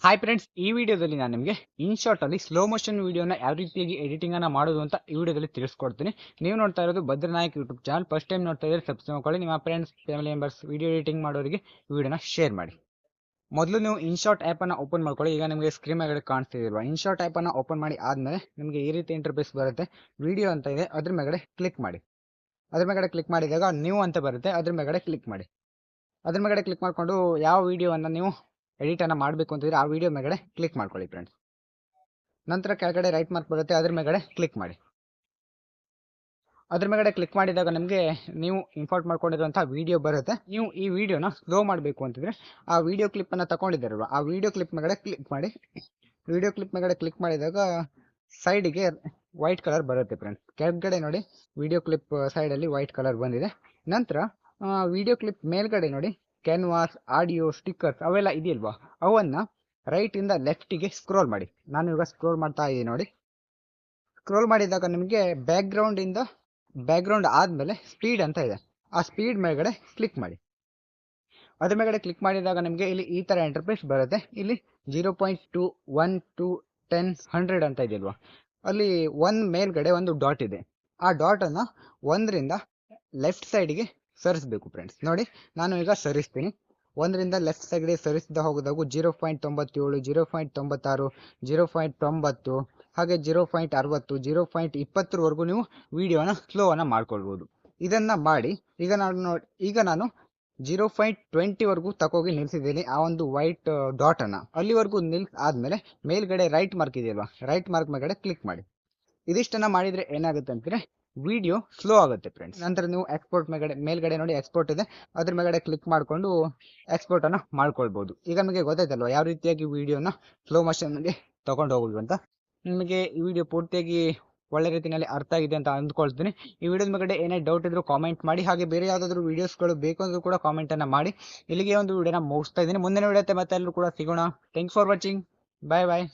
Hi friends, ಈ ವಿಡಿಯೋದಲ್ಲಿ ನಾನು ನಿಮಗೆ ಇನ್ಶಾರ್ಟ್ ಅಲ್ಲಿ ಸ್ಲೋ ಮೋಷನ್ ವಿಡಿಯೋನ ಯಾವ ರೀತಿಯಾಗಿ ಎಡಿಟಿಂಗ್ ಅನ್ನ ಮಾಡೋದು ಅಂತ ಈ ವಿಡಿಯೋದಲ್ಲಿ ತಿಳಿಸ್ಕೊಡ್ತೀನಿ. ನೀವು ನೋಡ್ತಾ ಇರೋದು ಭದ್ರನಾಯಕ್ ಯೂಟ್ಯೂಬ್ ಚಾನಲ್. ಫಸ್ಟ್ ಟೈಮ್ ನೋಡ್ತಾ ಇದ್ರೆ ಸಬ್ಸ್ಕ್ರೈಬ್ ಮಾಡ್ಕೊಳ್ಳಿ. ನಿಮ್ಮ friends, family members, video editing ಮಾಡೋರಿಗೆ ಈ ವಿಡಿಯೋನ ಶೇರ್ ಮಾಡಿ. ಮೊದಲು ನೀವು ಇನ್ಶಾರ್ಟ್ ಆ್ಯಪ್ ಅನ್ನ ಓಪನ್ ಮಾಡ್ಕೊಳ್ಳಿ. ಈಗ ನಿಮಗೆ ಸ್ಕ್ರೀನ್ ಮೇಲೆ ಕಾಣಿಸ್ತಿದಿಲ್ವಾ? ಇನ್ಶಾರ್ಟ್ ಆ್ಯಪ್ ಅನ್ನ ಓಪನ್ ಮಾಡಿ ಆದ್ಮೇಲೆ ನಿಮಗೆ ಈ ರೀತಿ ಇಂಟರ್ಫೇಸ್ ಬರುತ್ತೆ. ವಿಡಿಯೋ ಅಂತ ಇದೆ, ಅದ್ರ ಮೇಲೆ ಕ್ಲಿಕ್ ಮಾಡಿ. ಅದ್ರ ಮೇಲೆ ಕ್ಲಿಕ್ ಮಾಡಿದಾಗ ನ್ಯೂ ಅಂತ ಬರುತ್ತೆ, ಅದ್ರ ಮೇಲೆ ಕ್ಲಿಕ್ ಮಾಡಿ. ಅದ್ರ ಮೇಲೆ ಕ್ಲಿಕ್ ಮಾಡಿಕೊಂಡು ಯಾವ ವಿಡಿಯೋವನ್ನು ನೀವು ಎಡಿಟ್ ಅನ್ನ ಮಾಡಬೇಕು ಅಂತಿದ್ರೆ ಆ ವಿಡಿಯೋ ಮೇಲೆ ಕ್ಲಿಕ್ ಮಾಡ್ಕೊಳ್ಳಿ ಫ್ರೆಂಡ್ಸ್. ನಂತರ ಕೆಳಗಡೆ ರೈಟ್ ಮಾರ್ಕ್ ಬರುತ್ತೆ, ಅದ್ರ ಮೇಲೆ ಕ್ಲಿಕ್ ಮಾಡಿ. ಅದ್ರ ಮೇಲೆ ಕ್ಲಿಕ್ ಮಾಡಿದಾಗ ನಿಮಗೆ ನೀವು ಇಂಪೋರ್ಟ್ ಮಾಡ್ಕೊಂಡಿರುವಂತಹ ವಿಡಿಯೋ ಬರುತ್ತೆ. ನೀವು ಈ ವಿಡಿಯೋನ ಸ್ಲೋ ಮಾಡಬೇಕು ಅಂತಿದ್ರೆ ಆ ವಿಡಿಯೋ ಕ್ಲಿಪ್ ಅನ್ನ ತಗೊಂಡಿದ್ದಾರಲ್ವ, ಆ ವಿಡಿಯೋ ಕ್ಲಿಪ್ ಮೇಲೆ ಕ್ಲಿಕ್ ಮಾಡಿ. ವಿಡಿಯೋ ಕ್ಲಿಪ್ ಮೇಲೆ ಕ್ಲಿಕ್ ಮಾಡಿದಾಗ ಸೈಡ್ಗೆ ವೈಟ್ ಕಲರ್ ಬರುತ್ತೆ ಫ್ರೆಂಡ್ಸ್. ಕೆಳಗಡೆ ನೋಡಿ, ವಿಡಿಯೋ ಕ್ಲಿಪ್ ಸೈಡಲ್ಲಿ ವೈಟ್ ಕಲರ್ ಬಂದಿದೆ. ನಂತರ ವಿಡಿಯೋ ಕ್ಲಿಪ್ ಮೇಲ್ಗಡೆ ನೋಡಿ, ಕ್ಯಾನ್ವಾಸ್, ಆಡಿಯೋ, ಸ್ಟಿಕ್ಕರ್ಸ್ ಅವೆಲ್ಲ ಇದೆಯಲ್ವಾ, ಅವನ್ನ ರೈಟ್ ಇಂದ ಲೆಫ್ಟಿಗೆ ಸ್ಕ್ರೋಲ್ ಮಾಡಿ. ನಾನು ಇವಾಗ ಸ್ಕ್ರೋಲ್ ಮಾಡ್ತಾ ಇದ್ದೀನಿ ನೋಡಿ. ಸ್ಕ್ರೋಲ್ ಮಾಡಿದಾಗ ನಿಮಗೆ ಬ್ಯಾಕ್ಗ್ರೌಂಡ್ ಆದ್ಮೇಲೆ ಸ್ಪೀಡ್ ಅಂತ ಇದೆ, ಆ ಸ್ಪೀಡ್ ಮೇಲ್ಗಡೆ ಕ್ಲಿಕ್ ಮಾಡಿ. ಅದ್ರ ಮೇಲ್ಗಡೆ ಕ್ಲಿಕ್ ಮಾಡಿದಾಗ ನಿಮಗೆ ಇಲ್ಲಿ ಈ ತರ ಇಂಟರ್ಫೇಸ್ ಬರುತ್ತೆ. ಇಲ್ಲಿ 0.2 1 2 10 100 ಅಂತ ಇದೆಯಲ್ವಾ, ಅಲ್ಲಿ ಮೇಲ್ಗಡೆ ಒಂದು ಡಾಟ್ ಇದೆ. ಆ ಡಾಟ್ ಅನ್ನ 1ರಿಂದ ಲೆಫ್ಟ್ ಸೈಡ್ಗೆ ಸರಿಸಬೇಕು ಫ್ರೆಂಡ್ಸ್. ನೋಡಿ, ನಾನು ಈಗ ಸರಿಸ್ತೀನಿ. 1ರಿಂದ ಲೆಫ್ಟ್ ಸೈಡ್ಗೆ ಸರಿಸಿದ ಹೋಗೋದಾಗು 0.97 0.96 0.90 ಹಾಗೆ 0.60 0.20 ನೀವು ವಿಡಿಯೋನ ಸ್ಲೋ ಅನ್ನ ಮಾಡ್ಕೊಳ್ಬಹುದು. ಇದನ್ನ ಮಾಡಿ ಈಗ ನಾನು 0.20 ತಕೋಗಿ ನಿಲ್ಸಿದ್ದೀನಿ ಆ ಒಂದು ವೈಟ್ ಡಾಟ್ ಅನ್ನ. ಅಲ್ಲಿವರೆಗೂ ಆದ್ಮೇಲೆ ಮೇಲ್ಗಡೆ ರೈಟ್ ಮಾರ್ಕ್ ಇದೆಯಲ್ವಾ, ರೈಟ್ ಮಾರ್ಕ್ ಮೇಲ್ಗಡೆ ಕ್ಲಿಕ್ ಮಾಡಿ. ಇದಿಷ್ಟನ್ನ ಮಾಡಿದ್ರೆ ಏನಾಗುತ್ತೆ ಅಂದ್ರೆ ವಿಡಿಯೋ ಸ್ಲೋ ಆಗುತ್ತೆ ಫ್ರೆಂಡ್ಸ್. ನಂತರ ನೀವು ಎಕ್ಸ್ಪೋರ್ಟ್ ಮೇಲ್ಗಡೆ ನೋಡಿ ಎಕ್ಸ್ಪೋರ್ಟ್ ಇದೆ, ಅದ್ರ ಮೇಲ್ಗಡೆ ಕ್ಲಿಕ್ ಮಾಡಿಕೊಂಡು ಎಕ್ಸ್ಪೋರ್ಟ್ ಅನ್ನ ಮಾಡ್ಕೊಳ್ಬಹುದು. ಈಗ ನಿಮಗೆ ಗೊತ್ತಾಯ್ತಲ್ವಾ ಯಾವ ರೀತಿಯಾಗಿ ವಿಡಿಯೋನ ಸ್ಲೋ ಮೋಷನ್ಗೆ ತಗೊಂಡು ಹೋಗುದು ಅಂತ. ನಿಮಗೆ ಈ ವಿಡಿಯೋ ಪೂರ್ತಿಯಾಗಿ ಒಳ್ಳೆ ರೀತಿಯಲ್ಲಿ ಅರ್ಥ ಆಗಿದೆ ಅಂತ ಅಂದ್ಕೊಳ್ತೀನಿ. ಈ ವಿಡಿಯೋದ ಮೇಲೆ ಏನೇ ಡೌಟ್ ಇದ್ರು ಕಾಮೆಂಟ್ ಮಾಡಿ. ಹಾಗೆ ಬೇರೆ ಯಾವ್ದಾದ್ರು ವಿಡಿಯೋಸ್ಗಳು ಬೇಕು ಅಂದ್ರೂ ಕೂಡ ಕಾಮೆಂಟ್ ಅನ್ನ ಮಾಡಿ. ಇಲ್ಲಿಗೆ ಒಂದು ವಿಡಿಯೋನ ಮುಗಿಸ್ತಾ ಇದ್ದೀನಿ. ಮುಂದಿನ ವಿಡಿಯೋ ಮತ್ತೆ ಎಲ್ಲರೂ ಕೂಡ ಸಿಗೋಣ. Thanks for watching. Bye bye.